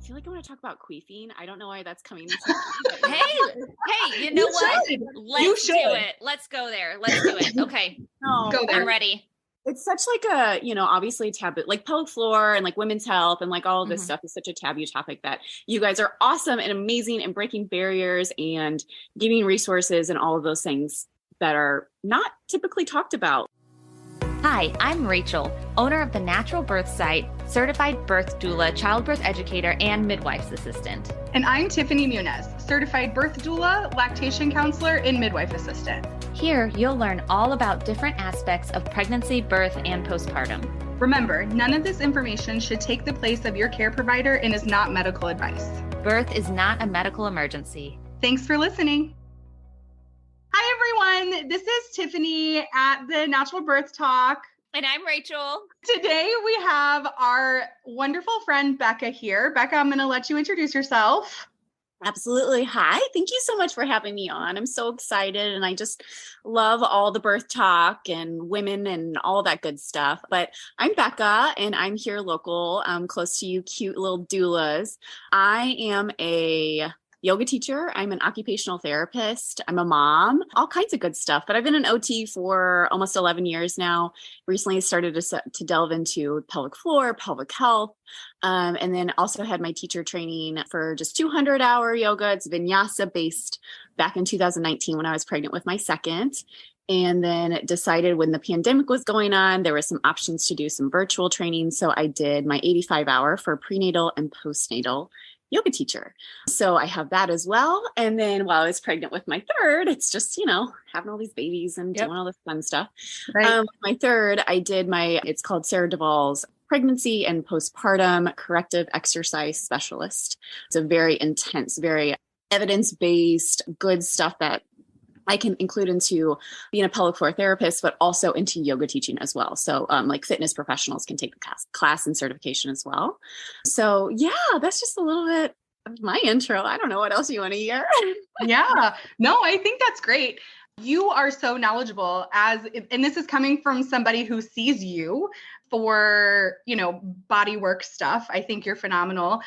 feel like I want to talk about queefing. I don't know why that's coming into mind, but Hey, you know what? Let's do it. Let's go there. Let's do it. Okay. Go there. I'm ready. It's such like a, obviously taboo, like pelvic floor and like women's health and like all of this stuff is such a taboo topic that you guys are awesome and amazing and breaking barriers and giving resources and all of those things that are not typically talked about. Hi, I'm Rachel, owner of the NaturalBirth site, certified birth doula, childbirth educator, and midwife's assistant. And I'm Tiffany Muniz, certified birth doula, lactation counselor, and midwife assistant. Here, you'll learn all about different aspects of pregnancy, birth, and postpartum. Remember, none of this information should take the place of your care provider and is not medical advice. Birth is not a medical emergency. Thanks for listening. Hi, everyone. This is Tiffany at the NaturalBirth Talk. And I'm Rachel. Today, we have our wonderful friend, Becca, here. Becca, I'm going to let you introduce yourself. Absolutely. Hi. Thank you so much for having me on. I'm so excited and I just love all the birth talk and women and all that good stuff. But I'm Becca and I'm here local, close to you cute little doulas. I am a yoga teacher. I'm an occupational therapist. I'm a mom, all kinds of good stuff. But I've been an OT for almost 11 years now. Recently started to delve into pelvic floor, pelvic health. And then also had my teacher training for just 200-hour yoga. It's vinyasa based back in 2019 when I was pregnant with my second. And then decided when the pandemic was going on, there were some options to do some virtual training. So I did my 85-hour for prenatal and postnatal yoga teacher. So I have that as well. And then while I was pregnant with my third, it's just, having all these babies and doing all this fun stuff. Right. My third, I did it's called Sarah Duvall's Pregnancy and Postpartum Corrective Exercise Specialist. It's a very intense, very evidence-based, good stuff that I can include into being a pelvic floor therapist, but also into yoga teaching as well. So like fitness professionals can take the class and certification as well. So yeah, that's just a little bit of my intro. I don't know what else you want to hear. Yeah, no, I think that's great. You are so knowledgeable and this is coming from somebody who sees you for, body work stuff. I think you're phenomenal.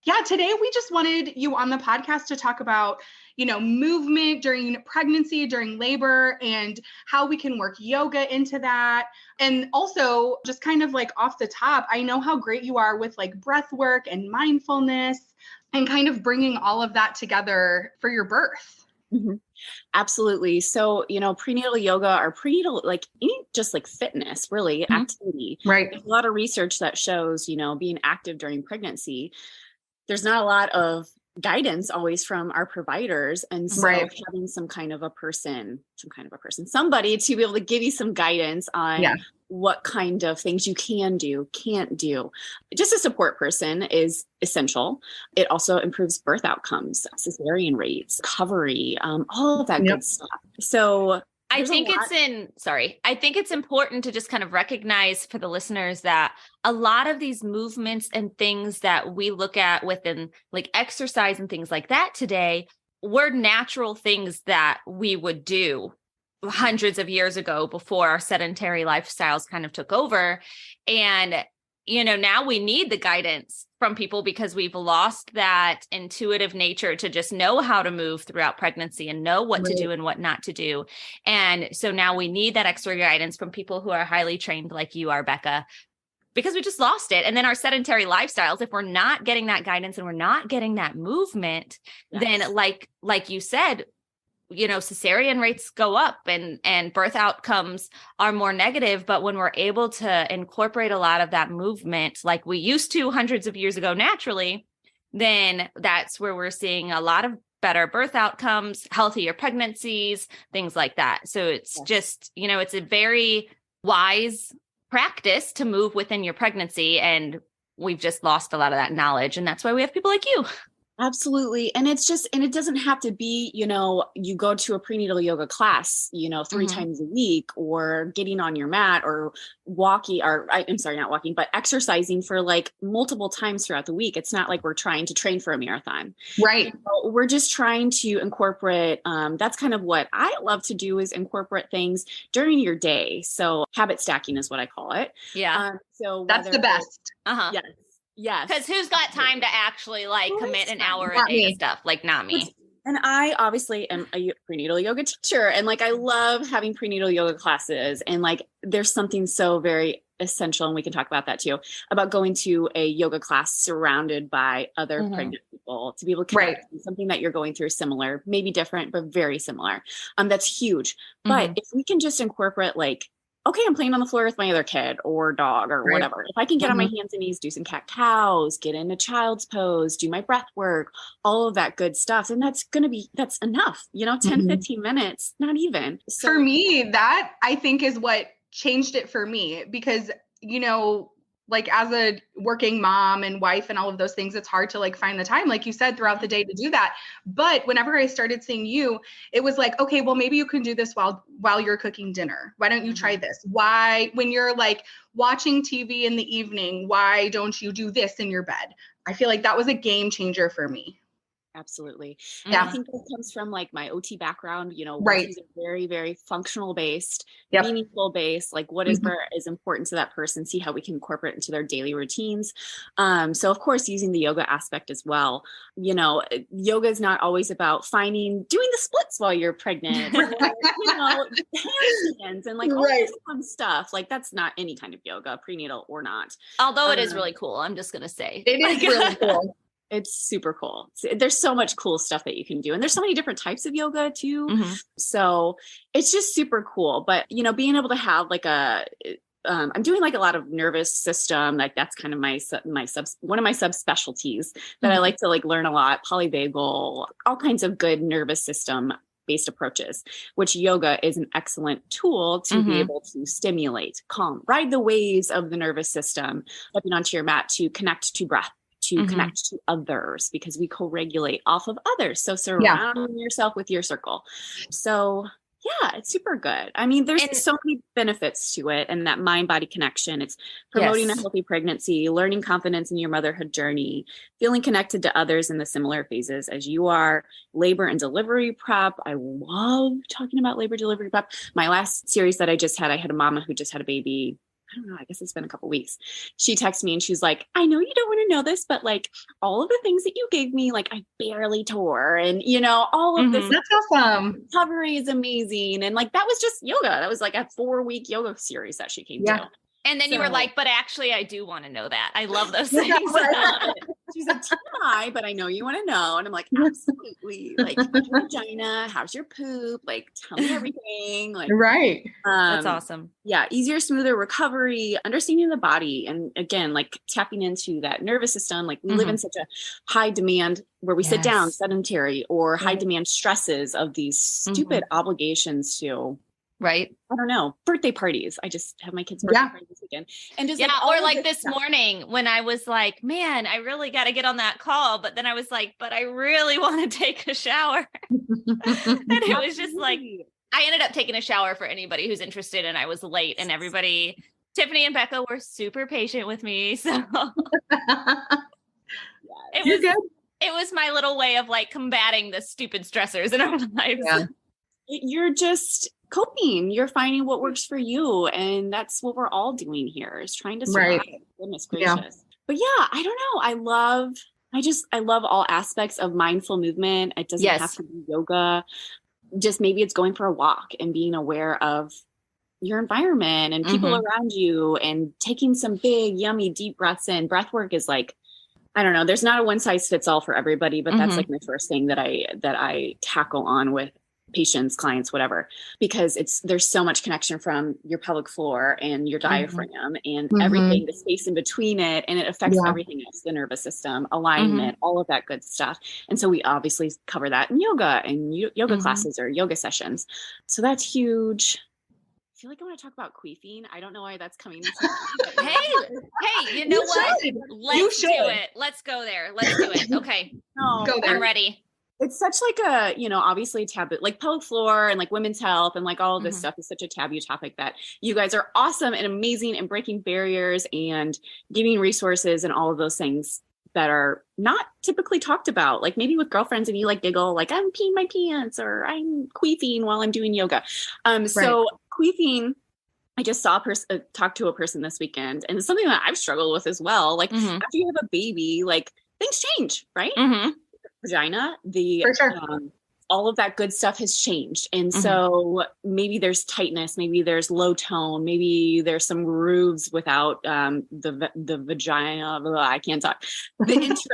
Yeah, today we just wanted you on the podcast to talk about, movement during pregnancy, during labor, and how we can work yoga into that. And also just kind of like off the top, I know how great you are with like breath work and mindfulness and kind of bringing all of that together for your birth. Mm-hmm. Absolutely. So, prenatal yoga or prenatal, just like fitness, really activity. Right. There's a lot of research that shows, being active during pregnancy, there's not a lot of guidance always from our providers. And so having somebody to be able to give you some guidance on what kind of things you can do, can't do. Just a support person is essential. It also improves birth outcomes, cesarean rates, recovery, all of that good stuff. So I think it's important to just kind of recognize for the listeners that a lot of these movements and things that we look at within like exercise and things like that today were natural things that we would do hundreds of years ago before our sedentary lifestyles kind of took over. And, now we need the guidance from people because we've lost that intuitive nature to just know how to move throughout pregnancy and know what to do and what not to do. And so now we need that extra guidance from people who are highly trained like you are, Becca, because we just lost it. And then our sedentary lifestyles, if we're not getting that guidance and we're not getting that movement, then like you said, cesarean rates go up and birth outcomes are more negative. But when we're able to incorporate a lot of that movement, like we used to hundreds of years ago naturally, then that's where we're seeing a lot of better birth outcomes, healthier pregnancies, things like that. So it's just, it's a very wise practice to move within your pregnancy. And we've just lost a lot of that knowledge. And that's why we have people like you. Absolutely. And it doesn't have to be, you go to a prenatal yoga class, 3 times a week or getting on your mat or not exercising for like multiple times throughout the week. It's not like we're trying to train for a marathon. Right. So we're just trying to incorporate, that's kind of what I love to do is incorporate things during your day. So habit stacking is what I call it. Yeah. So that's the best. Yes. Yes. Because who's got time to actually like commit an hour a Not day to me. stuff? Like, not me. And I obviously am a prenatal yoga teacher, and like I love having prenatal yoga classes, and like there's something so very essential, and we can talk about that too, about going to a yoga class surrounded by other pregnant people to be able to connect with something that you're going through similar, maybe different, but very similar. That's huge. But if we can just incorporate like, okay, I'm playing on the floor with my other kid or dog or whatever. If I can get on my hands and knees, do some cat cows, get in a child's pose, do my breath work, all of that good stuff. And that's enough, 10, 15 minutes, not even. So, for me, that I think is what changed it for me, because, like as a working mom and wife and all of those things, it's hard to like find the time, like you said, throughout the day to do that. But whenever I started seeing you, it was like, okay, well, maybe you can do this while you're cooking dinner. Why don't you try this? Why, when you're like watching TV in the evening, why don't you do this in your bed? I feel like that was a game changer for me. Absolutely. Yeah. And I think that comes from like my OT background, Right. She's very, very functional based, Yep. meaningful based, like what is important to that person, see how we can incorporate into their daily routines. So of course, using the yoga aspect as well, yoga is not always about doing the splits while you're pregnant, or, handstands and like all this fun stuff. Like that's not any kind of yoga, prenatal or not. Although it is really cool. I'm just going to say. It is really cool. It's super cool. There's so much cool stuff that you can do. And there's so many different types of yoga too. So it's just super cool. But, being able to have like I'm doing like a lot of nervous system, like that's kind of one of my subspecialties that I like to like learn a lot, polyvagal, all kinds of good nervous system based approaches, which yoga is an excellent tool to be able to stimulate, calm, ride the waves of the nervous system, stepping onto your mat to connect to breath, to connect to others, because we co-regulate off of others. So surrounding yourself with your circle. So yeah, it's super good. I mean, there's so many benefits to it, and that mind-body connection. It's promoting a healthy pregnancy, learning confidence in your motherhood journey, feeling connected to others in the similar phases as you are, labor and delivery prep. I love talking about labor delivery prep. My last series that I just had, I had a mama who just had a baby. I don't know, I guess it's been a couple weeks. She texted me and she's like, I know you don't want to know this, but like all of the things that you gave me, like I barely tore, and all of this. That's awesome. Recovery is amazing. And like, that was just yoga. That was like a 4-week yoga series that she came to. And then you were like, but actually I do want to know that. I love those things. She's like, TMI, but I know you want to know. And I'm like, absolutely. Like, how's your vagina? How's your poop? Like, tell me everything. Like, That's awesome. Yeah. Easier, smoother recovery, understanding the body. And again, like tapping into that nervous system. Like we live in such a high demand where we sit down, sedentary, or high demand stresses of these stupid obligations to, I don't know, birthday parties. I just have my kids' birthday parties this weekend. And just or like this morning when I was like, man, I really got to get on that call. But then I was like, but I really want to take a shower. And it was just like, I ended up taking a shower for anybody who's interested, and I was late, and everybody, Tiffany and Becca, were super patient with me. So it was my little way of like combating the stupid stressors in our lives. You're just coping. You're finding what works for you. And that's what we're all doing here, is trying to survive. Goodness gracious. But yeah, I don't know. I love all aspects of mindful movement. It doesn't have to be yoga. Just maybe it's going for a walk and being aware of your environment and people around you, and taking some big, yummy, deep breaths in. Breath work is like, I don't know, there's not a one size fits all for everybody, but that's like my first thing that I tackle on with patients, clients, whatever, because there's so much connection from your pelvic floor and your diaphragm and everything, the space in between it, and it affects everything else, the nervous system, alignment, all of that good stuff. And so we obviously cover that in yoga and yoga classes or yoga sessions. So that's huge. I feel like I want to talk about queefing. I don't know why that's coming into Hey, you know what? Let's do it. Let's go there. Let's do it. Okay. Go there. I'm ready. It's such like a, obviously taboo, like pelvic floor and like women's health and like all of this stuff is such a taboo topic that you guys are awesome and amazing and breaking barriers and giving resources and all of those things that are not typically talked about. Like maybe with girlfriends and you like giggle, like I'm peeing my pants or I'm queefing while I'm doing yoga. So queefing I just saw talk to a person this weekend, and it's something that I've struggled with as well. Like Mm-hmm. after you have a baby, like things change, right? Mm-hmm. Vagina, For sure. all of that good stuff has changed. And Mm-hmm. so maybe there's tightness, maybe there's low tone, maybe there's some grooves without the vagina, I can't talk, the entrance.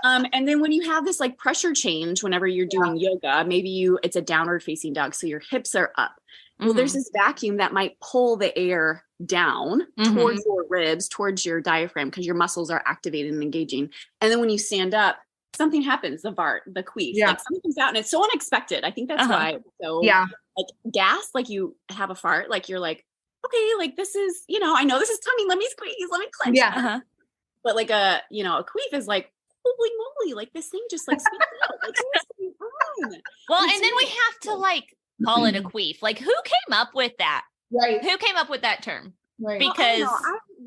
And then when you have this like pressure change, whenever you're doing yoga, maybe it's a downward facing dog. So your hips are up. Well, there's this vacuum that might pull the air down towards your ribs, towards your diaphragm, because your muscles are activated and engaging. And then when you stand up, something happens, the vart, the queef, like something comes out, and it's so unexpected. I think that's why it's so like gas, like you have a fart, like you're like, okay, like this is, I know this is tummy, let me squeeze, let me clench. Yeah. But like a queef is like, holy moly, like this thing just like squeezed out. Like what's going on? Well, and then we have to like call it a queef. Like who came up with that? Right. Who came up with that term? Right. Because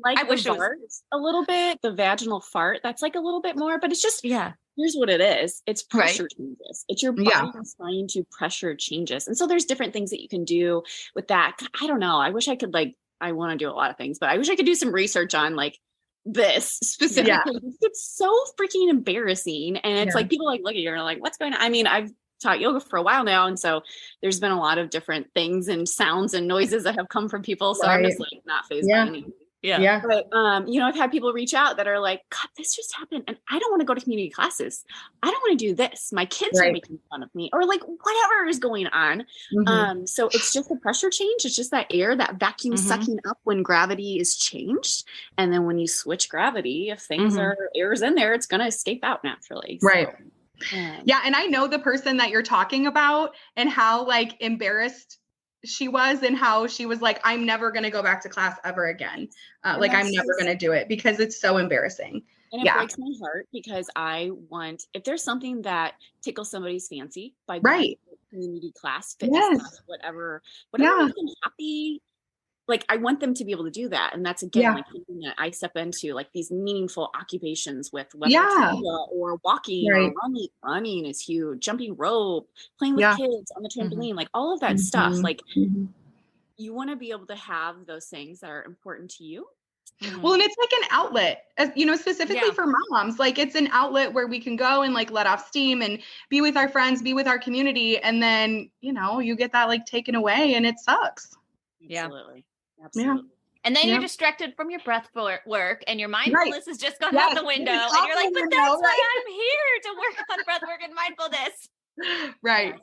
I wish it was a little bit, the vaginal fart, that's like a little bit more, but it's just, here's what it is. It's pressure changes. It's your body trying to pressure changes. And so there's different things that you can do with that. I don't know. I wish I could I want to do a lot of things, but I wish I could do some research on like this specifically. It's so freaking embarrassing. And it's like, people like look at you and are like, what's going on? I mean, I've taught yoga for a while now. And so there's been a lot of different things and sounds and noises that have come from people. So I'm just like not fazed by anything. Yeah. But, I've had people reach out that are like, God, this just happened. And I don't want to go to community classes. I don't want to do this. My kids are making fun of me, or like whatever is going on. So it's just a pressure change. It's just that air, that vacuum sucking up when gravity is changed. And then when you switch gravity, if things air's in there, it's going to escape out naturally. Right. So, yeah. And I know the person that you're talking about and how like embarrassed she was and how she was like, I'm never going to go back to class ever again. Like I'm never going to do it because it's so embarrassing. And it breaks my heart because if there's something that tickles somebody's fancy by going to a community class, fitness class, whatever makes them happy, like I want them to be able to do that. And that's again, like something that I step into, like these meaningful occupations with whether it's yoga or walking or running. Running is huge. Jumping rope, playing with kids on the trampoline, like all of that stuff. Like you want to be able to have those things that are important to you. Well, and it's like an outlet, specifically for moms. Like it's an outlet where we can go and like let off steam and be with our friends, be with our community. And then, you get that like taken away and it sucks. Absolutely. Yeah. And then you're distracted from your breath work and your mindfulness has just gone out the window. And you're like, but that's why I'm here to work on breath work and mindfulness. Right.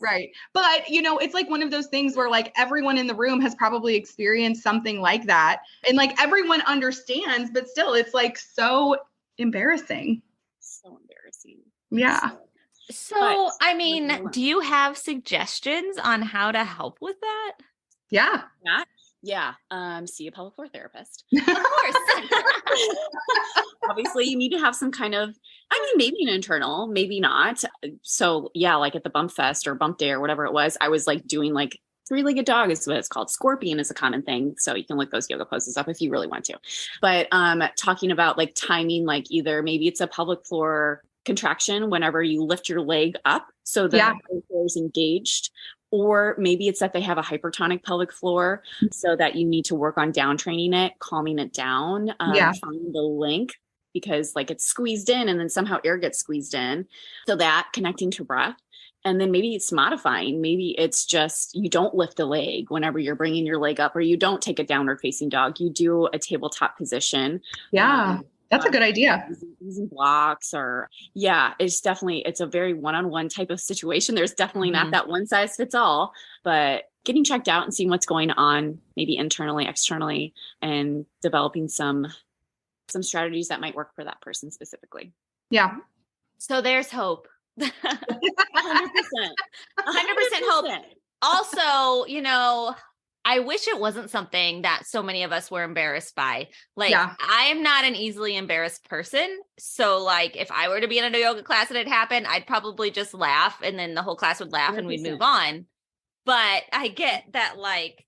But, it's like one of those things where like everyone in the room has probably experienced something like that. And like everyone understands, but still it's like so embarrassing. So embarrassing. Yeah. So, I mean, do you have suggestions on how to help with that? Yeah. Yeah. See a pelvic floor therapist. Of course. Obviously you need to have some kind of, maybe an internal, maybe not. So like at the bump fest or bump day or whatever it was, I was like doing like three-legged dog is what it's called. Scorpion is a common thing. So you can look those yoga poses up if you really want to, but, talking about like timing, like either maybe it's a pelvic floor contraction whenever you lift your leg up so the pelvic floor is engaged. Or maybe it's that they have a hypertonic pelvic floor so that you need to work on down training it, calming it down, finding the link because like it's squeezed in and then somehow air gets squeezed in. So that connecting to breath. And then maybe it's modifying. Maybe it's just you don't lift the leg whenever you're bringing your leg up, or you don't take a downward facing dog. You do a tabletop position. Yeah. That's a good idea. Using blocks it's a very one-on-one type of situation. There's definitely not that one size fits all, but getting checked out and seeing what's going on, maybe internally, externally, and developing some strategies that might work for that person specifically. Yeah. So there's hope. 100%. 100% hope. Also, I wish it wasn't something that so many of us were embarrassed by. Like, I am not an easily embarrassed person. So like, if I were to be in a yoga class and it happened, I'd probably just laugh and then the whole class would laugh 100%. And we'd move on. But I get that like,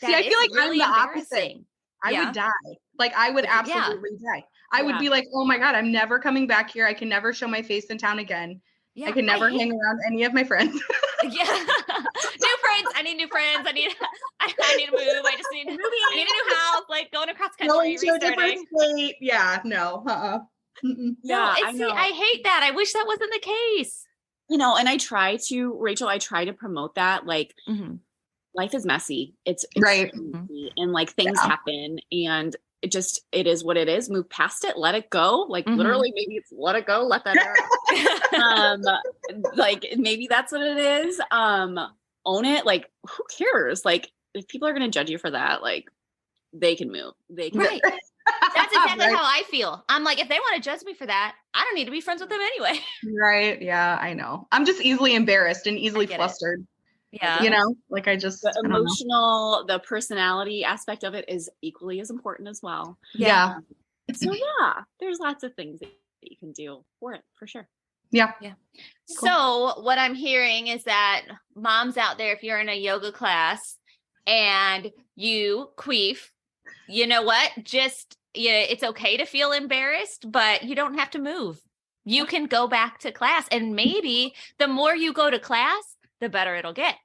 that I feel like really I'm the opposite. I would die. Like I would absolutely die. I would be like, oh my God, I'm never coming back here. I can never show my face in town again. Yeah, I can never hang around any of my friends. Yeah. New friends. I need new friends. I need to move. I need a new house, like going across country, Going to a different restarting. state. Yeah, no. Yeah, No, I know. I hate that. I wish that wasn't the case. And I try to, Rachel, I try to promote that. Like, life is messy. It's right. Messy, and like things happen, and it is what it is. Move past it, let it go. Like literally, maybe it's let it go, let that like maybe that's what it is. Own it. Like, who cares? Like, if people are going to judge you for that, like, they can move. They can. Right. That's exactly how I feel. I'm like, if they want to judge me for that, I don't need to be friends with them anyway. Right. Yeah, I know. I'm just easily embarrassed and easily flustered. Yeah. You know, like the emotional, the personality aspect of it is equally as important as well. Yeah. So yeah, there's lots of things that you can do for it, for sure. Yeah. Yeah. Cool. So what I'm hearing is that moms out there, if you're in a yoga class and you queef, you know what? It's okay to feel embarrassed, but you don't have to move. You can go back to class, and maybe the more you go to class, the better it'll get.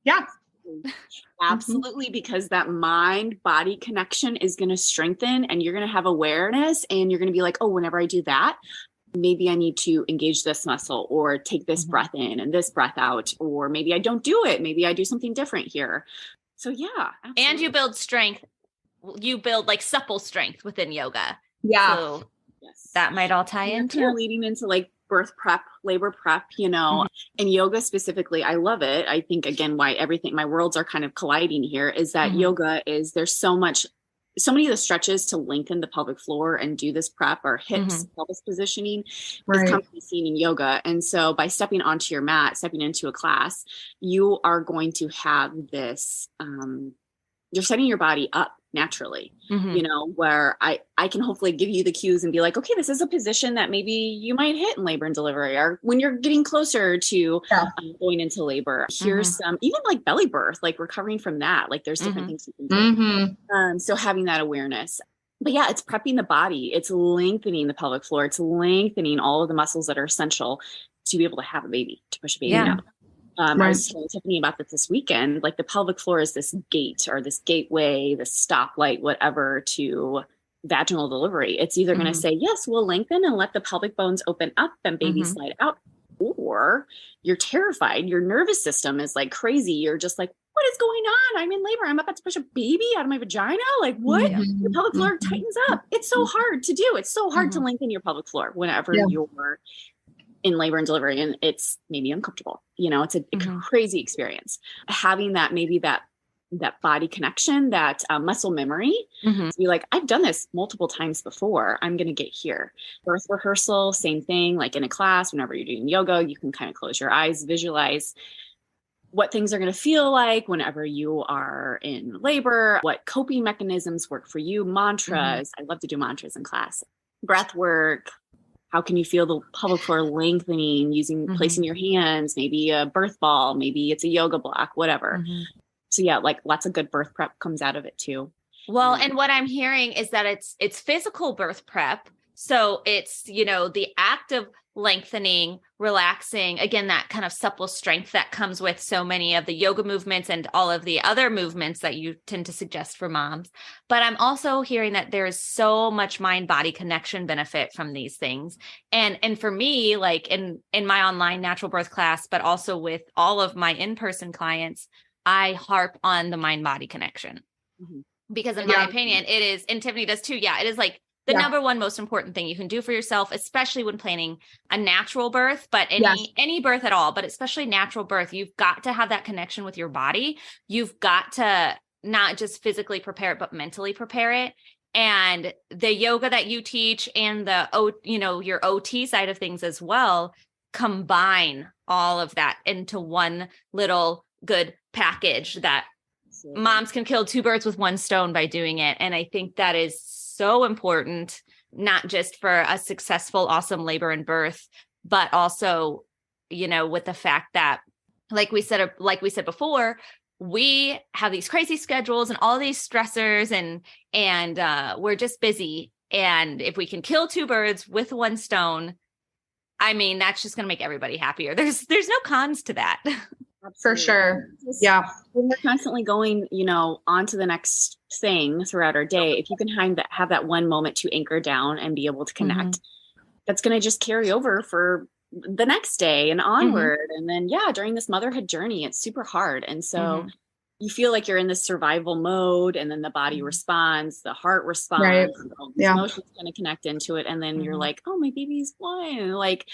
Yeah. Absolutely. Because that mind body connection is going to strengthen, and you're going to have awareness, and you're going to be like, oh, whenever I do that, maybe I need to engage this muscle or take this breath in and this breath out, or maybe I don't do it. Maybe I do something different here. So yeah. Absolutely. And you build strength. You build like supple strength within yoga. Yeah. So that might all tie into leading into like birth prep, labor prep, and yoga specifically. I love it. I think again, why my worlds are kind of colliding here is that yoga there's so many of the stretches to lengthen the pelvic floor and do this prep or hips, pelvis positioning is commonly seen in yoga. And so by stepping onto your mat, stepping into a class, you are going to have this, you're setting your body up naturally, where I can hopefully give you the cues and be like, okay, this is a position that maybe you might hit in labor and delivery, or when you're getting closer to going into labor. Here's some, even like belly birth, like recovering from that, like there's different things you can do. So having that awareness. But yeah, it's prepping the body. It's lengthening the pelvic floor. It's lengthening all of the muscles that are essential to be able to have a baby, to push a baby out. I was telling Tiffany about this weekend. Like the pelvic floor is this gate or this gateway, this stoplight, whatever, to vaginal delivery. It's either going to say, yes, we'll lengthen and let the pelvic bones open up and baby slide out, or you're terrified. Your nervous system is like crazy. You're just like, what is going on? I'm in labor. I'm about to push a baby out of my vagina. Like what? Your pelvic floor tightens up. It's so hard to do. It's so hard to lengthen your pelvic floor whenever you're in labor and delivery, and it's maybe uncomfortable. It's a crazy experience. Having that, maybe that body connection, that muscle memory, to be like, I've done this multiple times before. I'm going to get here. Birth rehearsal, same thing. Like in a class, whenever you're doing yoga, you can kind of close your eyes, visualize what things are going to feel like whenever you are in labor, what coping mechanisms work for you, mantras. I love to do mantras in class, breath work. How can you feel the pelvic floor lengthening placing your hands, maybe a birth ball, maybe it's a yoga block, whatever. So yeah, like lots of good birth prep comes out of it too. Well, and what I'm hearing is that it's physical birth prep. So it's, the act of lengthening, relaxing, again, that kind of supple strength that comes with so many of the yoga movements and all of the other movements that you tend to suggest for moms. But I'm also hearing that there is so much mind-body connection benefit from these things. And for me, like in my online natural birth class, but also with all of my in-person clients, I harp on the mind-body connection. Because in my opinion, it is, and Tiffany does too. Yeah, it is like the number one most important thing you can do for yourself, especially when planning a natural birth, but any birth at all, but especially natural birth. You've got to have that connection with your body. You've got to not just physically prepare it, but mentally prepare it. And the yoga that you teach and your OT side of things as well, combine all of that into one little good package that moms can kill two birds with one stone by doing it. And I think that is so important, not just for a successful, awesome labor and birth, but also, with the fact that, like we said before, we have these crazy schedules and all these stressors and we're just busy. And if we can kill two birds with one stone, I mean, that's just going to make everybody happier. There's no cons to that. Absolutely. For sure. Yeah. When we're constantly going, on to the next thing throughout our day, if you can have that one moment to anchor down and be able to connect, that's going to just carry over for the next day and onward. And then, during this motherhood journey, it's super hard. And so you feel like you're in this survival mode, and then the body responds, the heart responds, all these emotions kind of connect into it. And then you're like, oh, my baby's born. Like,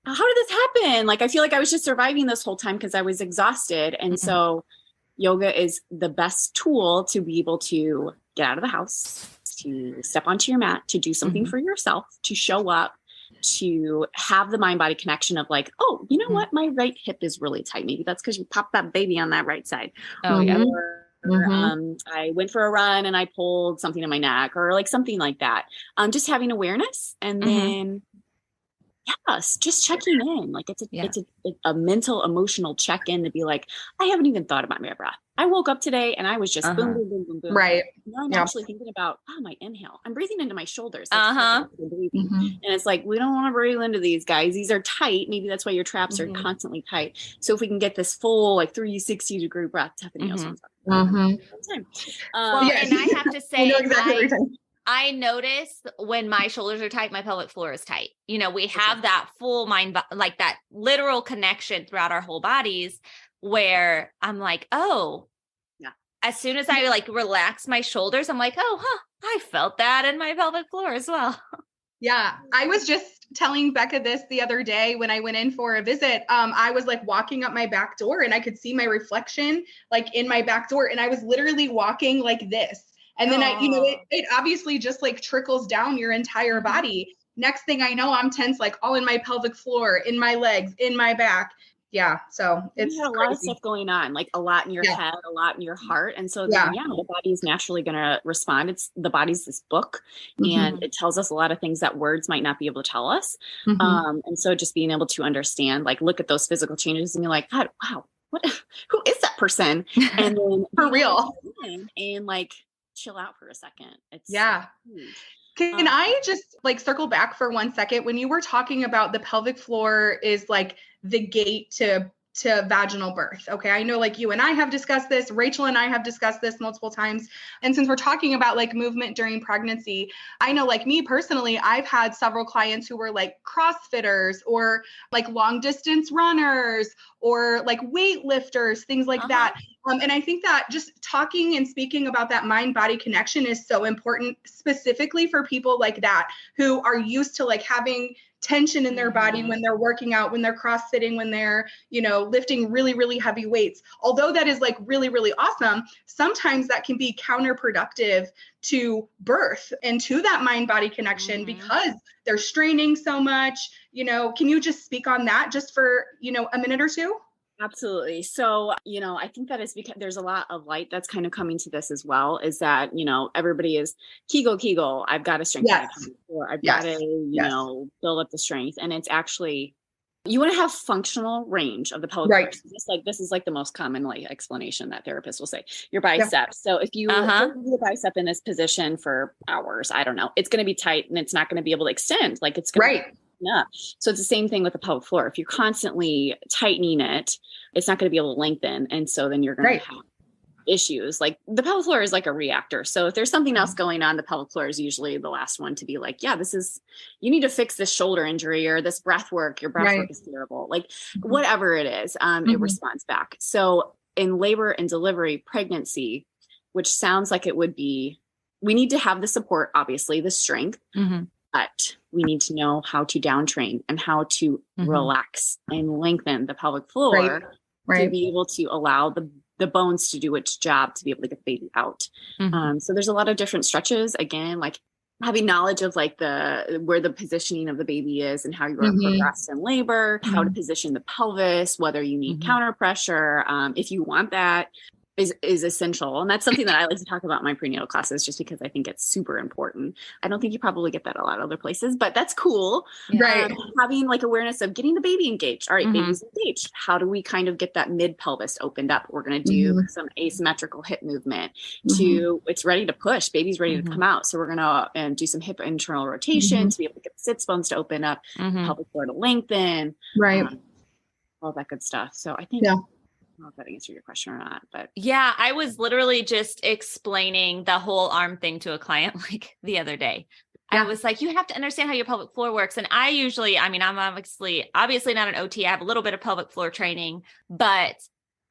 how did this happen? Like, I feel like I was just surviving this whole time because I was exhausted. And so yoga is the best tool to be able to get out of the house, to step onto your mat, to do something for yourself, to show up, to have the mind-body connection of like, oh, you know what? My right hip is really tight. Maybe that's because you popped that baby on that right side. Oh, yeah. Or, I went for a run and I pulled something in my neck, or like something like that. Just having awareness, and then just checking in. Like it's a mental, emotional check-in to be like, I haven't even thought about my breath. I woke up today and I was just boom, boom, boom, boom, boom. Right. Now I'm actually thinking about, my inhale. I'm breathing into my shoulders. And it's like, we don't want to breathe into these guys. These are tight. Maybe that's why your traps are constantly tight. So if we can get this full, like 360-degree breath, Tiffany knows what I'm talking about. And I have to say, exactly I notice when my shoulders are tight, my pelvic floor is tight. We have that full mind, like that literal connection throughout our whole bodies, where I'm like, as soon as I like relax my shoulders, I'm like, I felt that in my pelvic floor as well. Yeah. I was just telling Becca this the other day when I went in for a visit. I was like walking up my back door and I could see my reflection like in my back door. And I was literally walking like this. And then it obviously just like trickles down your entire body. Next thing I know, I'm tense, like all in my pelvic floor, in my legs, in my back. Yeah. So it's a lot of stuff going on, like a lot in your head, a lot in your heart. And so then, the body is naturally going to respond. The body's this book, and it tells us a lot of things that words might not be able to tell us. And so just being able to understand, like, look at those physical changes and you're like, God, wow, who is that person? And then for real, and like, chill out for a second. It's huge. Can I just like circle back for 1 second? When you were talking about the pelvic floor is like the gate to vaginal birth. Okay. I know like you and I have discussed this, Rachel and I have discussed this multiple times. And since we're talking about like movement during pregnancy, I know like me personally, I've had several clients who were like CrossFitters or like long distance runners or like weightlifters, things like that. And I think that just talking and speaking about that mind-body connection is so important, specifically for people like that who are used to like having tension in their body when they're working out, when they're cross-fitting, when they're, lifting really, really heavy weights. Although that is like really, really awesome, sometimes that can be counterproductive to birth and to that mind-body connection because they're straining so much. Can you just speak on that just for, a minute or two? Absolutely. So, I think that is because there's a lot of light that's kind of coming to this as well, is that, everybody is Kegel. I've got to strengthen my pelvic floor. I've got to, build up the strength. And it's actually, you want to have functional range of the pelvic floor. This is like the most common explanation that therapists will say, your biceps. So if you hold your bicep in this position for hours, I don't know, it's going to be tight and it's not going to be able to extend. Like it's going to up. So it's the same thing with the pelvic floor. If you're constantly tightening it, it's not going to be able to lengthen. And so then you're going to have issues. Like the pelvic floor is like a reactor. So if there's something else going on, the pelvic floor is usually the last one to be like, you need to fix this shoulder injury or this breath work. Your breath work is terrible. Like whatever it is, it responds back. So in labor and delivery, pregnancy, which sounds like it would be, we need to have the support, obviously the strength, but we need to know how to downtrain and how to relax and lengthen the pelvic floor to be able to allow the bones to do its job to be able to get the baby out. So there's a lot of different stretches. Again, like having knowledge of like where the positioning of the baby is and how you are progressed in labor, how to position the pelvis, whether you need counter pressure, if you want that. is essential. And that's something that I like to talk about in my prenatal classes, just because I think it's super important. I don't think you probably get that a lot of other places, but that's cool. Right. Having like awareness of getting the baby engaged. All right, Mhm. baby's engaged. How do we kind of get that mid pelvis opened up? We're going to do some asymmetrical hip movement to it's ready to push. Baby's ready to come out. So we're going to do some hip internal rotation to be able to get the sits bones to open up, pelvic floor to lengthen, Right. all that good stuff. So I think, I don't know if that answered your question or not, but yeah, I was literally just explaining the whole arm thing to a client like the other day. I was like, you have to understand how your pelvic floor works. And I usually, I mean, I'm obviously not an OT. I have a little bit of pelvic floor training, but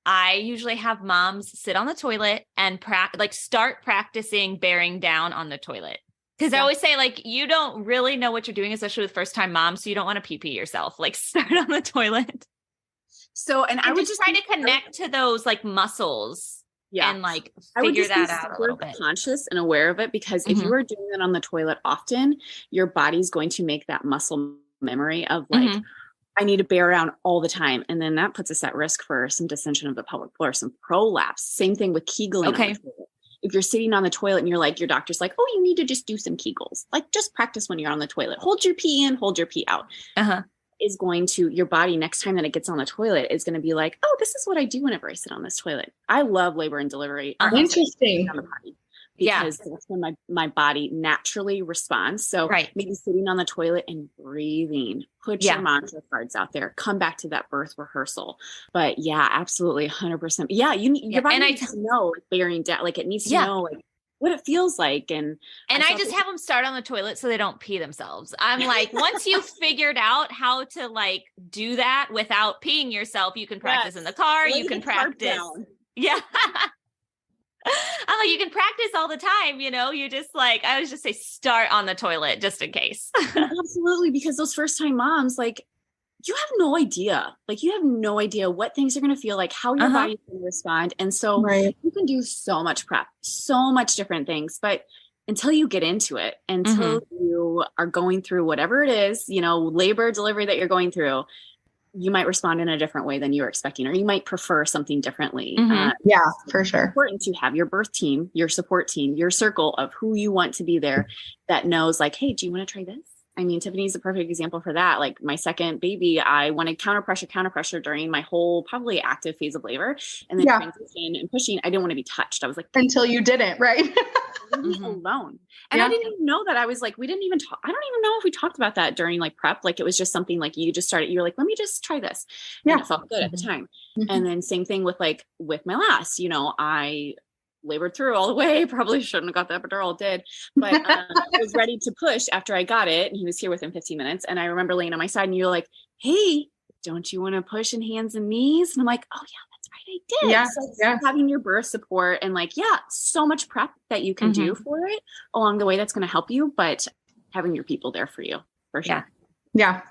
I usually have moms sit on the toilet and start practicing bearing down on the toilet. Because I always say, like, you don't really know what you're doing, especially with first time moms. So you don't want to pee yourself. Like, start on the toilet. So, and I would just try to connect to those like muscles and like figure that out a little bit. Conscious and aware of it, because if you are doing it on the toilet often, your body's going to make that muscle memory of like, I need to bear down all the time. And then that puts us at risk for some distension of the pelvic floor, some prolapse. Same thing with Kegels. Okay. If you're sitting on the toilet and you're like, your doctor's like, oh, you need to just do some Kegels. Like, just practice when you're on the toilet. Hold your pee in, hold your pee out. Is going to, your body next time that it gets on the toilet is going to be like, oh, this is what I do whenever I sit on this toilet. I love labor and delivery. Interesting. Because that's when my body naturally responds. So maybe sitting on the toilet and breathing, put your mantra cards out there, come back to that birth rehearsal. But absolutely 100%. Yeah. Your body needs to know bearing down, like it needs to know like what it feels like. And I just have them start on the toilet so they don't pee themselves. I'm like, once you've figured out how to like do that without peeing yourself, you can practice in the car. You can practice. Yeah. I'm like, you can practice all the time, you just like, I would just say start on the toilet just in case. Absolutely. Because those first time moms, like, you have no idea. Like, you have no idea what things are going to feel like, how your body's going to respond. And so you can do so much prep, so much different things, but until you get into it, until you are going through whatever it is, labor, delivery that you're going through, you might respond in a different way than you were expecting, or you might prefer something differently. For sure. It's important to have your birth team, your support team, your circle of who you want to be there that knows like, hey, do you want to try this? I mean, Tiffany's a perfect example for that. Like my second baby, I wanted counter pressure during my whole probably active phase of labor, and then transition and pushing. I didn't want to be touched. I was like, until you didn't, right? Alone. And I didn't even know that. I was like, we didn't even talk. I don't even know if we talked about that during like prep. Like it was just something like you just started, you were like, let me just try this. And it felt good at the time. And then same thing with my last, I labored through all the way. Probably shouldn't have got the epidural, did, but I was ready to push after I got it. And he was here within 15 minutes. And I remember laying on my side and you're like, hey, don't you want to push in hands and knees? And I'm like, oh yeah, that's right. I did. So having your birth support and like, so much prep that you can do for it along the way that's going to help you, but having your people there for you for sure. Yeah.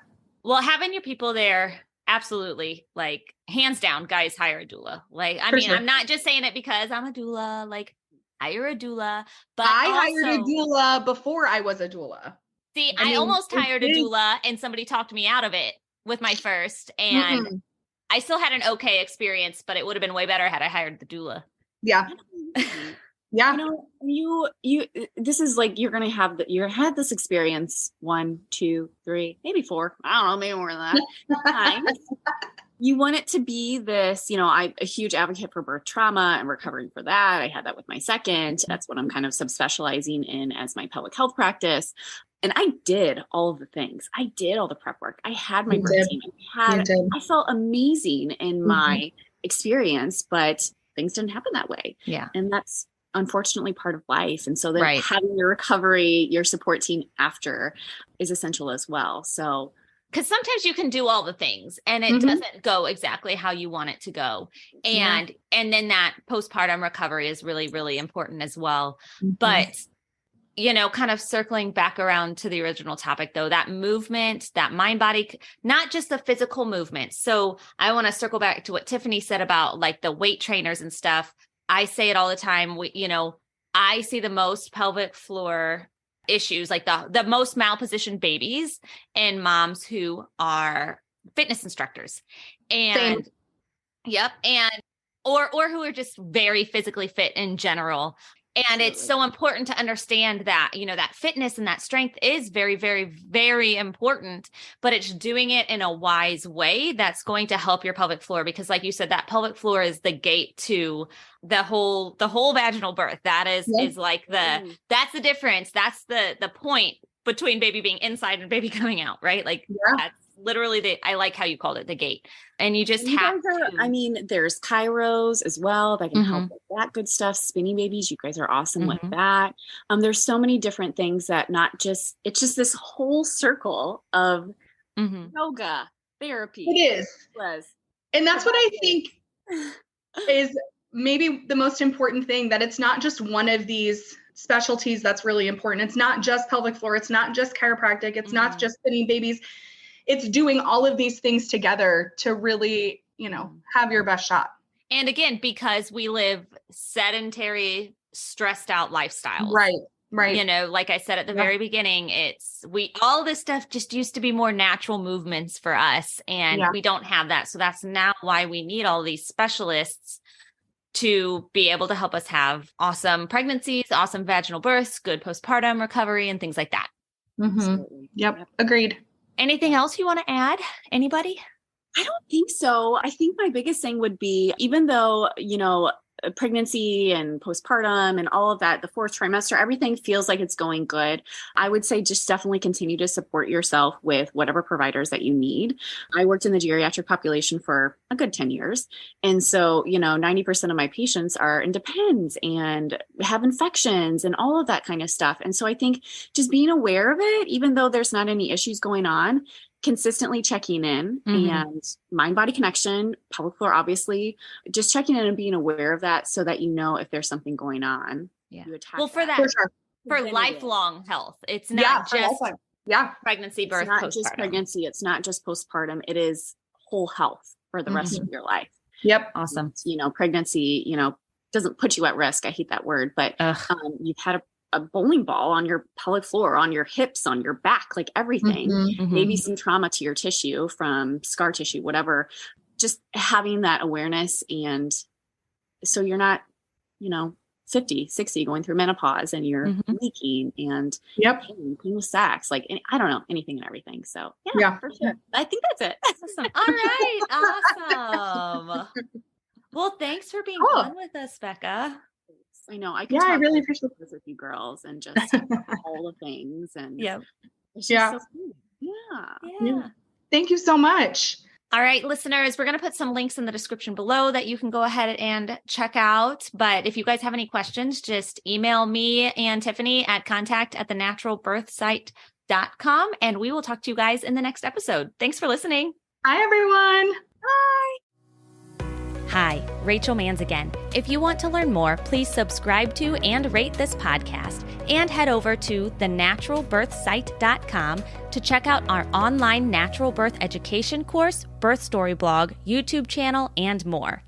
Well, having your people there, absolutely. Like hands down, guys, hire a doula. Like, I mean, I'm not just saying it because I'm a doula, like hire a doula, but I hired a doula before I was a doula. See, I almost hired a doula and somebody talked me out of it with my first, and I still had an okay experience, but it would have been way better had I hired the doula. Yeah. Yeah. You this is like, you're going to have had this experience 1, 2, 3, maybe 4. I don't know, maybe more than that times. You want it to be this, I'm a huge advocate for birth trauma and recovering for that. I had that with my second. That's what I'm kind of subspecializing in as my pelvic health practice. And I did all of the things. I did all the prep work. I had my birth team. I felt amazing in my experience, but things didn't happen that way. Yeah. And that's unfortunately part of life. And so then having your recovery, your support team after is essential as well. So, because sometimes you can do all the things and it doesn't go exactly how you want it to go. And then that postpartum recovery is really, really important as well. But, kind of circling back around to the original topic though, that movement, that mind body, not just the physical movement. So I want to circle back to what Tiffany said about like the weight trainers and stuff. I say it all the time. I see the most pelvic floor issues, like the most malpositioned babies and moms who are fitness instructors. And or who are just very physically fit in general. And Absolutely. It's so important to understand that, that fitness and that strength is very, very, very important, but it's doing it in a wise way that's going to help your pelvic floor. Because like you said, that pelvic floor is the gate to the whole vaginal birth. That is like that's the difference. That's the point between baby being inside and baby coming out, right? Like that's literally I like how you called it the gate. And you just have there's chiros as well that can help with that good stuff. Spinning babies, you guys are awesome with that. There's so many different things that it's just this whole circle of yoga, therapy. It is. And that's what I think is maybe the most important thing, that it's not just one of these specialties that's really important. It's not just pelvic floor. It's not just chiropractic. It's not just spinning babies. It's doing all of these things together to really, have your best shot. And again, because we live sedentary, stressed out lifestyles. Right. Like I said at the very beginning, all this stuff just used to be more natural movements for us, and we don't have that. So that's now why we need all these specialists to be able to help us have awesome pregnancies, awesome vaginal births, good postpartum recovery, and things like that. Yep. Agreed. Anything else you want to add? Anybody? I don't think so. I think my biggest thing would be, even though, pregnancy and postpartum and all of that, the fourth trimester, everything feels like it's going good. I would say just definitely continue to support yourself with whatever providers that you need. I worked in the geriatric population for a good 10 years. And so, 90% of my patients are in depends and have infections and all of that kind of stuff. And so I think just being aware of it, even though there's not any issues going on, consistently checking in and mind-body connection, pelvic floor, obviously, just checking in and being aware of that so that if there's something going on. Yeah. Well, for lifelong health, it's not just pregnancy, birth, it's not postpartum. Just pregnancy. It's not just postpartum. It is whole health for the rest of your life. Yep. Awesome. Pregnancy, doesn't put you at risk. I hate that word, but you've had a bowling ball on your pelvic floor, on your hips, on your back, like everything, maybe some trauma to your tissue from scar tissue, whatever, just having that awareness. And so you're not, 50, 60 going through menopause and you're leaking and pain with sex, like, I don't know, anything and everything. So for sure. I think that's it. Awesome. All right. Awesome. Well, thanks for being on with us, Becca. I know. I really appreciate this with you girls and just all the things. And it's just so cool. Yeah. Thank you so much. All right, listeners, we're going to put some links in the description below that you can go ahead and check out. But if you guys have any questions, just email me and Tiffany at contact@thenaturalbirthsite.com, and we will talk to you guys in the next episode. Thanks for listening. Hi, everyone. Bye. Hi, Rachel Manns again. If you want to learn more, please subscribe to and rate this podcast, and head over to thenaturalbirthsite.com to check out our online natural birth education course, birth story blog, YouTube channel, and more.